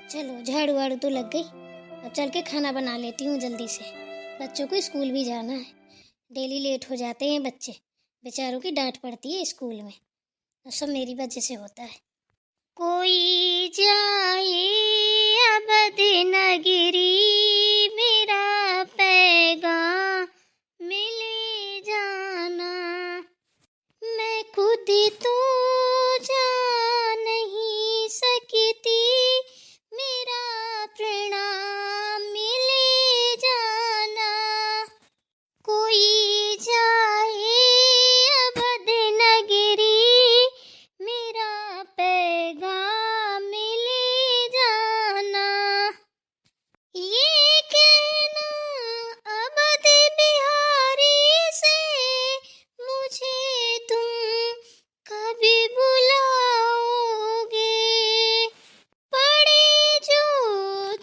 चलो झाड़ू वाड़ू तो लग गई। अब चल के खाना बना लेती हूँ जल्दी से। बच्चों को स्कूल भी जाना है। डेली लेट हो जाते हैं बच्चे, बेचारों की डांट पड़ती है स्कूल में। और सब मेरी वजह से होता है। कोई जाए अवध नगरी, मेरा पैगाम मिले जाना। मैं खुद तो जा नहीं सकती, मेरा प्रणाम मिले जाना। कोई जाए अवध नगरी, मेरा पैगाम मिले जाना। ये कहना अवध बिहारी से, मुझे तुम कभी बुलाओगे। पड़े जो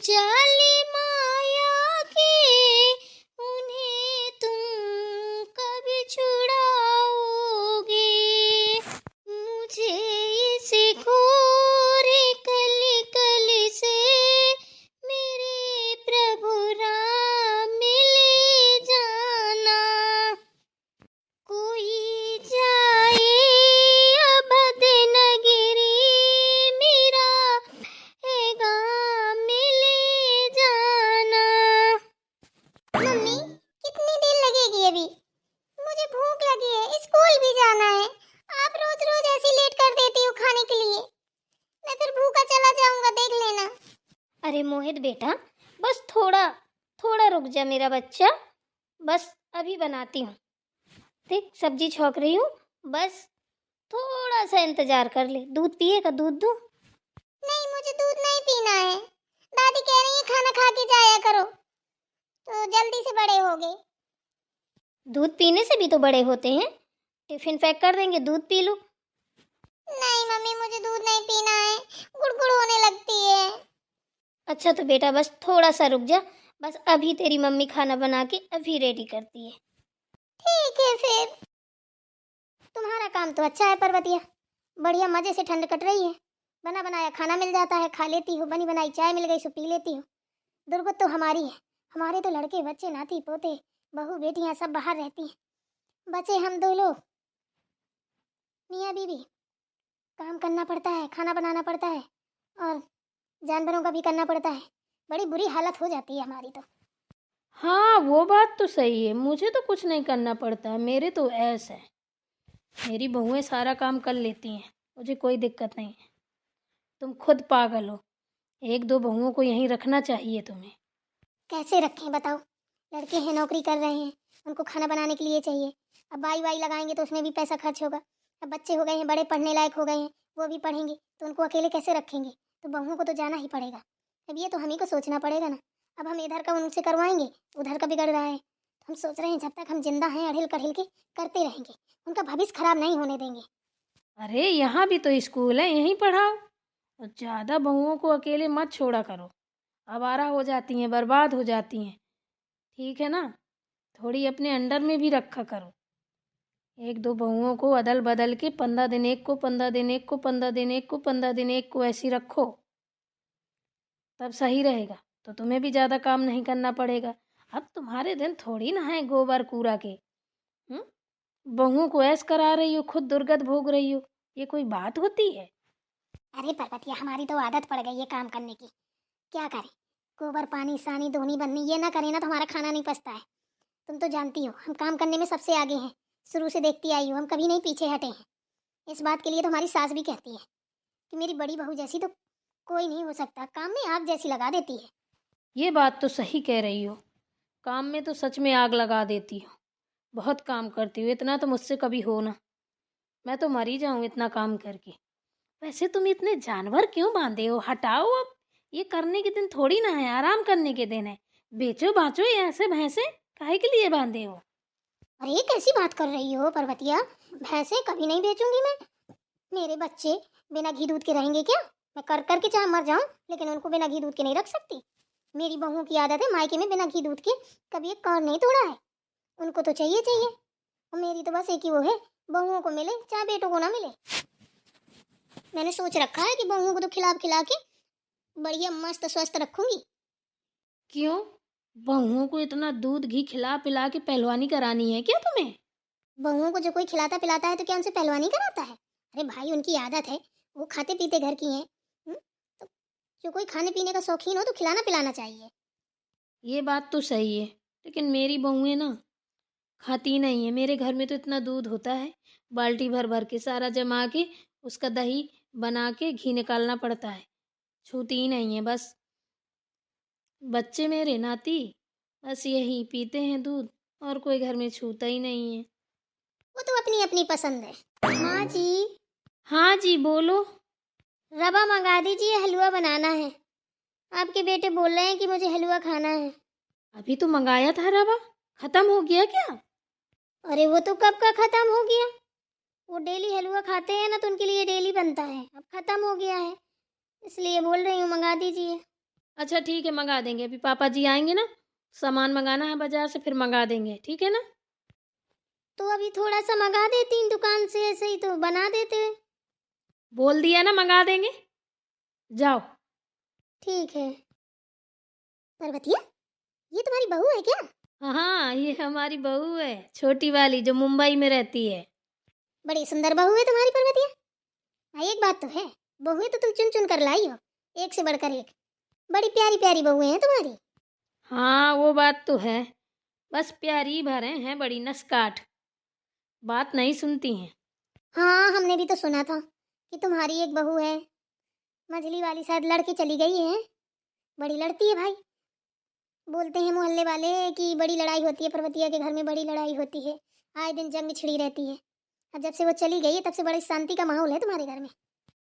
जाली माया के, उन्हें तुम कभी छुड़ाओगे। मुझे इस घोर कली कली से, मेरे प्रभु राम मिले जाना। कोई जाए अवध नगरी, मेरा पैगाम मिले जाना। मम्मी, कितनी देर लगेगी अभी? मुझे भूख लगी है, स्कूल भी जाना है। आप रोज रोज ऐसी लेट कर देती हो खाने के लिए। मैं फिर भूखा चला जाऊंगा, देख लेना। अरे मोहित बेटा, बस थोड़ा थोड़ा रुक जा मेरा बच्चा। बस अभी बनाती हूँ। देख सब्जी छौंक रही हूँ, बस थोड़ा सा इंतजार कर ले। दूध पिएगा? दूध दूँ? नहीं, मुझे दूध नहीं पीना है। दादी कह रही है खाना खा के जाया करो, तो जल्दी से बड़े होगे। दूध पीने से भी तो बड़े होते हैं। टिफिन पैक कर देंगे, दूध पी लो। नहीं मम्मी, मुझे दूध नहीं पीना है, गुड़गुड़ होने लगती है। अच्छा तो बेटा बस थोड़ा सा रुक जा। बस अभी तेरी मम्मी खाना बना के अभी रेडी करती है। ठीक है फिर। तुम्हारा काम तो अच्छा है पर्वतिया, बढ़िया मजे से ठंड कट रही है। बना बनाया खाना मिल जाता है, खा लेती हो। बनी बनाई चाय मिल गई सो पी लेती हो। दुर्गत तो हमारी है। हमारे तो लड़के बच्चे नाती पोते बहू बेटियां सब बाहर रहती हैं। बचे हम दो लोग, मियाँ बीवी। काम करना पड़ता है, खाना बनाना पड़ता है, और जानवरों का भी करना पड़ता है। बड़ी बुरी हालत हो जाती है हमारी तो। हाँ वो बात तो सही है, मुझे तो कुछ नहीं करना पड़ता है। मेरे तो ऐसा है, मेरी बहुएं सारा काम कर लेती हैं, मुझे कोई दिक्कत नहीं है। तुम खुद पागल हो। एक दो बहुओं को यहीं रखना चाहिए तुम्हें। कैसे रखें बताओ? लड़के हैं, नौकरी कर रहे हैं, उनको खाना बनाने के लिए चाहिए। अब बाई वाई लगाएंगे तो उसमें भी पैसा खर्च होगा। अब बच्चे हो गए हैं, बड़े पढ़ने लायक हो गए हैं, वो भी पढ़ेंगे, तो उनको अकेले कैसे रखेंगे? तो बहुओं को तो जाना ही पड़ेगा। अब ये तो हम ही को सोचना पड़ेगा ना। अब हम इधर का उनसे करवाएंगे, उधर का बिगड़ रहा है। तो हम सोच रहे हैं जब तक हम जिंदा हैं अढ़िल कढ़िल के करते रहेंगे, उनका भविष्य खराब नहीं होने देंगे। अरे यहाँ भी तो स्कूल है, यहीं पढ़ाओ। और ज़्यादा बहुओं को अकेले मत छोड़ा करो, आवारा हो जाती हैं, बर्बाद हो जाती हैं। ठीक है ना? थोड़ी अपने अंडर में भी रखा करो। एक दो बहुओं को अदल बदल के 15 दिन एक को, 15 दिन एक को, 15 दिन एक को, 15 दिन एक को ऐसी रखो, तब सही रहेगा। तो तुम्हें भी ज़्यादा काम नहीं करना पड़ेगा। अब तुम्हारे दिन थोड़ी ना है गोबर कूड़ा के। बहुओं को ऐश करा रही हो, खुद दुर्गत भोग रही हो, ये कोई बात होती है? अरे पर्वतिया, हमारी तो आदत पड़ गई है काम करने की, क्या करें? गोबर पानी सानी धोनी बन्नी ये ना करें ना तो हमारा खाना नहीं पचता है। तुम तो जानती हो हम काम करने में सबसे आगे हैं, शुरू से देखती आई हूँ, हम कभी नहीं पीछे हटे हैं। इस बात के लिए तो हमारी सास भी कहती है कि मेरी बड़ी बहू जैसी तो कोई नहीं हो सकता, काम में आग जैसी लगा देती है। ये बात तो सही कह रही हो, काम में तो सच में आग लगा देती हो। बहुत काम करती हो, इतना तो मुझसे कभी हो ना। मैं तो मर ही जाऊँ इतना काम करके। वैसे तुम इतने जानवर क्यों बांधे हो? हटाओ अब, ये करने के दिन थोड़ी ना है, आराम करने के दिन है। बेचो बाचो ये ऐसे भैंसे, काहे के लिए बांधे हो? अरे कैसी बात कर रही हो पर्वतिया? भैंसे कभी नहीं बेचूंगी मैं। मेरे बच्चे बिना घी दूध के रहेंगे क्या? मैं कर करके चाहे मर जाऊं, लेकिन उनको बिना घी दूध के नहीं रख सकती। मेरी बहू की आदत है मायके में बिना घी दूध के कभी एक कान नहीं तोड़ा है। उनको तो चाहिए चाहिए, और मेरी तो बस एक ही वो है, बहुओं को मिले चाहे बेटों को ना मिले। मैंने सोच रखा है कि बहुओं को तो खिला खिला के बढ़िया मस्त स्वस्थ रखूंगी। क्यों? बहुओं को इतना दूध घी खिला पिला के पहलवानी करानी है क्या तुम्हें? बहुओं को जो कोई खिलाता पिलाता है तो क्या उनसे पहलवानी कराता है? अरे भाई, उनकी आदत है, वो खाते पीते घर की हैं। तो जो कोई खाने पीने का शौकीन हो तो खिलाना पिलाना चाहिए। ये बात तो सही है, लेकिन मेरी बहुएं ना खाती नहीं है। मेरे घर में तो इतना दूध होता है, बाल्टी भर भर के सारा जमा के उसका दही बना के घी निकालना पड़ता है। छूती ही नहीं है। बस बच्चे मेरे नाती बस यही पीते हैं दूध, और कोई घर में छूता ही नहीं है। वो तो अपनी अपनी पसंद है। माँ जी, हाँ जी बोलो। रवा मंगा दीजिए, हलवा बनाना है। आपके बेटे बोल रहे हैं कि मुझे हलवा खाना है। अभी तो मंगाया था रवा, खत्म हो गया क्या? अरे वो तो कब का खत्म हो गया। वो डेली हलवा खाते हैं ना, तो उनके लिए डेली बनता है। अब खत्म हो गया है, इसलिए बोल रही हूँ मंगा दीजिए। अच्छा ठीक है, मंगा देंगे। अभी पापा जी आएंगे ना, सामान मंगाना है बाजार से, फिर मंगा देंगे, ठीक है ना? तो अभी थोड़ा सा मंगा देती दुकान से, ऐसे ही तो बना देते। बोल दिया ना मंगा देंगे, जाओ। ठीक है। पर्वतिया, ये तुम्हारी बहू है क्या? हाँ, ये हमारी बहू है, छोटी वाली जो मुंबई में रहती है। बड़ी सुंदर बहू है तुम्हारी पर्वतिया। हाँ, एक बात तो है, बहुएं तो तुम चुन चुन कर लाई हो, एक से बढ़कर एक। बड़ी प्यारी प्यारी बहुएं हैं तुम्हारी। हाँ वो बात तो है, बस प्यारी भरे हैं, बड़ी नस्काठ, बात नहीं सुनती हैं। हाँ, हमने भी तो सुना था कि तुम्हारी एक बहू है, मझली वाली, शायद लड़के चली गई है। बड़ी लड़ती है भाई। बोलते हैं मोहल्ले वाले कि बड़ी लड़ाई होती है, पर्वतिया के घर में बड़ी लड़ाई होती है, आए दिन जंग छिड़ी रहती है। अब जब से वो चली गई है तब से बड़ी शांति का माहौल है तुम्हारे घर में।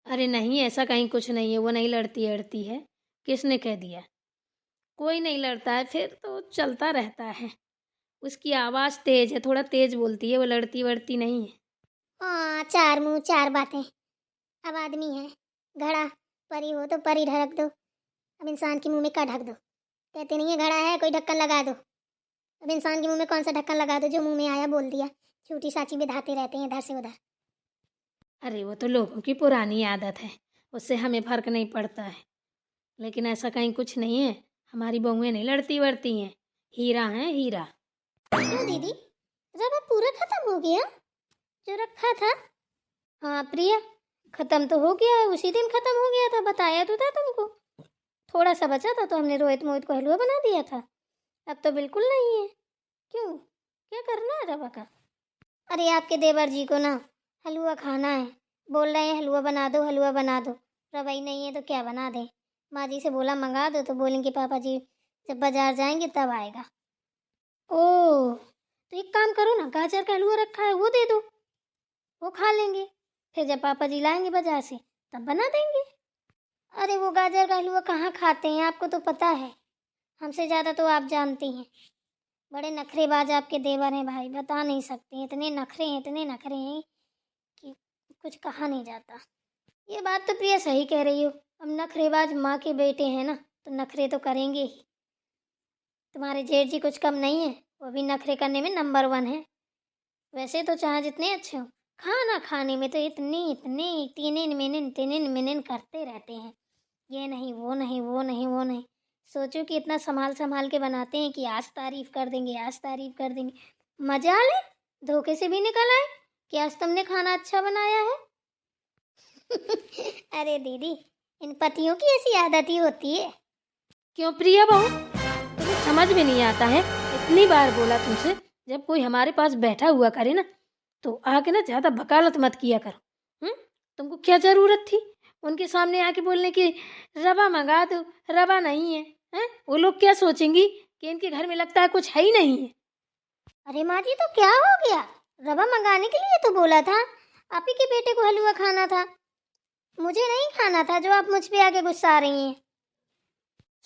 अरे नहीं, ऐसा कहीं कुछ नहीं है, वो नहीं लड़ती अड़ती है। किसने कह दिया? कोई नहीं लड़ता है, फिर तो चलता रहता है। उसकी आवाज़ तेज है, थोड़ा तेज बोलती है, वो लड़ती वड़ती नहीं है। हाँ, चार मुंह चार बातें। अब आदमी है, घड़ा, परी हो तो परी ढक दो, अब इंसान के मुंह में क्या ढक दो? कहते नहीं है घड़ा है कोई ढक्कन लगा दो। अब इंसान के मुंह में कौन सा ढक्कन लगा दो? जो मुंह में आया बोल दिया। झूठी साची बिधाते रहते हैं इधर से उधर। अरे वो तो लोगों की पुरानी आदत है, उससे हमें फर्क नहीं पड़ता है। लेकिन ऐसा कहीं कुछ नहीं है, हमारी बहुएं नहीं लड़ती वड़ती हैं, हीरा हैं हीरा। क्यों दीदी, रवा पूरा खत्म हो गया जो रखा था? हाँ प्रिया, खत्म तो हो गया है, उसी दिन खत्म हो गया था, बताया तो था तुमको। थोड़ा सा बचा था तो हमने रोहित मोहित को हलवा बना दिया था। अब तो बिल्कुल नहीं है। क्यों, क्या करना है रवा का? अरे आपके देवर जी को ना हलवा खाना है, बोल रहे हैं हलवा बना दो, हलवा बना दो। रवाई नहीं है तो क्या बना दे? माँ जी से बोला मंगा दो, तो बोलेंगे पापा जी जब बाजार जाएंगे तब आएगा। ओह, तो एक काम करो ना, गाजर का हलवा रखा है वो दे दो, वो खा लेंगे। फिर जब पापा जी लाएंगे बाजार से तब बना देंगे। अरे वो गाजर का हलवा कहाँ खाते हैं, आपको तो पता है। हमसे ज़्यादा तो आप जानती हैं। बड़े नखरेबाज आपके देवर हैं भाई, बता नहीं सकते, इतने नखरे हैं, इतने नखरे हैं कि कुछ कहा नहीं जाता। ये बात तो प्रिया सही कह रही हो। अब नखरेबाज माँ के बेटे हैं ना, तो नखरे तो करेंगे ही। तुम्हारे जेठ जी कुछ कम नहीं है, वो भी नखरे करने में नंबर 1 है। वैसे तो चाहे जितने अच्छे हो, खाना खाने में तो इतने इतने तीन मिनट करते रहते हैं। ये नहीं वो नहीं वो नहीं वो नहीं। सोचो कि इतना संभाल संभाल के बनाते हैं कि आज तारीफ कर देंगे, आज तारीफ कर देंगे। मजा ले, धोखे से भी निकल आए कि आज तुमने खाना अच्छा बनाया है। अरे दीदी, इन पतियों की ऐसी आदत ही होती है। क्यों प्रिया बहू, तुम्हें समझ में नहीं आता है? इतनी बार बोला तुमसे, जब कोई हमारे पास बैठा हुआ करे ना, तो आके ना ज़्यादा वकालत मत किया करो। तुमको क्या ज़रूरत थी उनके सामने आके बोलने की रवा मंगा दो, रवा नहीं है? हैं? वो लोग क्या सोचेंगी कि इनके घर में लगता है कुछ है ही नहीं है। अरे माँ जी, तो क्या हो गया? रवा मंगाने के लिए तो बोला था, आप ही के बेटे को हलवा खाना था, मुझे नहीं खाना था, जो आप मुझ पे आके गुस्सा रही हैं।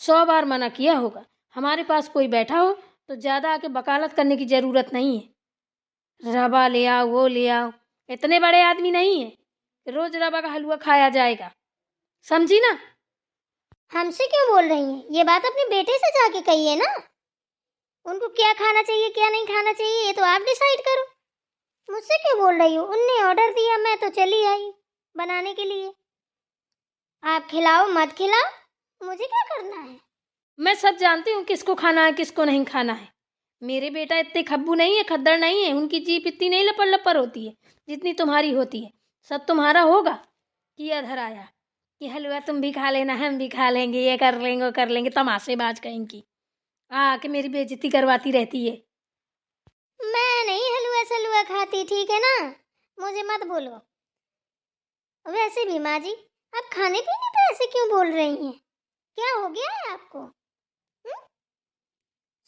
100 बार मना किया होगा। हमारे पास कोई बैठा हो तो ज़्यादा आके वकालत करने की ज़रूरत नहीं है। रवा ले आओ, वो ले आओ, इतने बड़े आदमी नहीं है कि रोज रवा का हलवा खाया जाएगा, समझी ना? हमसे क्यों बोल रही हैं? ये बात अपने बेटे से जाके कहिए ना। उनको क्या खाना चाहिए क्या नहीं खाना चाहिए ये तो आप डिसाइड करो। मुझसे क्यों बोल रही हो? उनने ऑर्डर दिया, मैं तो चली आई बनाने के लिए। आप खिलाओ मत खिलाओ, मुझे क्या करना है? मैं सब जानती हूँ किसको खाना है किसको नहीं खाना है। मेरे बेटा इतने खब्बू नहीं है, खद्दड़ नहीं है, उनकी जीभ इतनी नहीं लपर लपर होती है जितनी तुम्हारी होती है। सब तुम्हारा होगा कि अधर आया कि हलवा तुम भी खा लेना, हम भी खा लेंगे, ये कर लेंगे वो कर लेंगे, तमाशेबाज कहेंगी आके मेरी बेइज्जती करवाती रहती है। मैं नहीं हलवा सलुआ खाती, ठीक है ना? मुझे मत बोलो। वैसे भी माँ जी, आप खाने पीने पे ऐसे क्यों बोल रही हैं? क्या हो गया है आपको?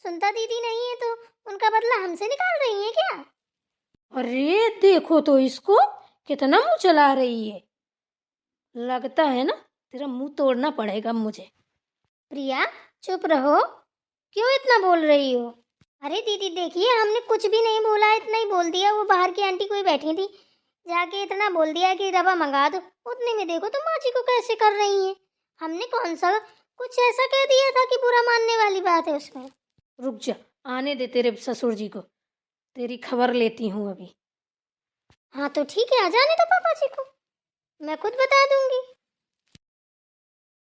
सुनता दीदी नहीं है तो उनका बदला हमसे निकाल रही हैं क्या? अरे देखो तो इसको, कितना मुंह चला रही है। लगता है ना तेरा मुंह तोड़ना पड़ेगा मुझे। प्रिया, चुप रहो। क्यों इतना बोल रही हो? अरे दीदी देखिए, हमने कुछ भी नहीं बोला, इतना ही बोल दिया। वो बाहर की आंटी कोई बैठी थी, जाके इतना बोल दिया कि रवा मंगा दो। उतने में देखो तुम माँ जी को कैसे कर रही हैं। हमने कौन सा कुछ ऐसा कह दिया था कि बुरा मानने वाली बात है उसमें? रुक जा, आने दे तेरे ससुर जी को, तेरी खबर लेती हूँ अभी। हाँ तो ठीक है, आ जाने दो पापा जी को, मैं खुद बता दूंगी।